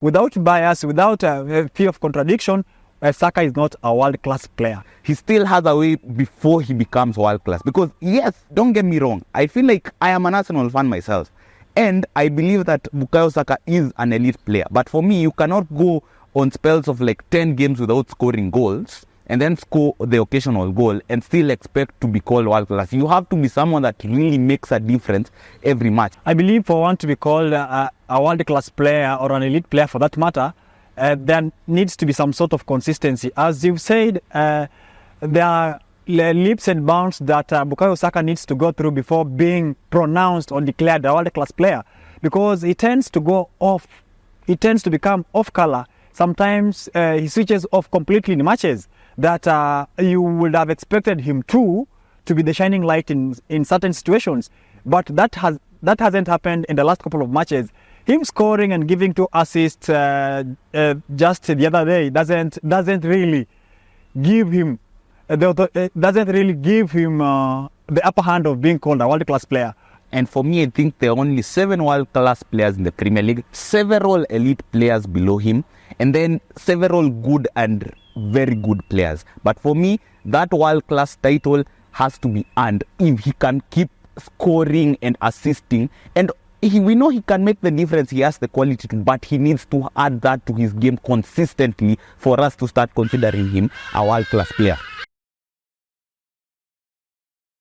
without bias, without fear of contradiction, Saka is not a world-class player. He still has a way before he becomes world-class. Because, yes, don't get me wrong, I feel like I am an Arsenal fan myself. And I believe that Bukayo Saka is an elite player. But for me, you cannot go on spells of like 10 games without scoring goals and then score the occasional goal and still expect to be called world-class. You have to be someone that really makes a difference every match. I believe for one to be called a world-class player or an elite player for that matter, there needs to be some sort of consistency. As you've said, there are leaps and bounds that Bukayo Saka needs to go through before being pronounced or declared a world-class player, because he tends to go off. He tends to become off color. Sometimes he switches off completely in matches that you would have expected him to be the shining light in certain situations. But that hasn't happened in the last couple of matches. Him scoring and giving 2 assists just the other day doesn't really give him the upper hand of being called a world-class player. And for me, I think there are only 7 world-class players in the Premier League, several elite players below him, and then several good and very good players. But for me, that world-class title has to be earned if he can keep scoring and assisting. And we know he can make the difference. He has the quality to, but he needs to add that to his game consistently for us to start considering him a world-class player.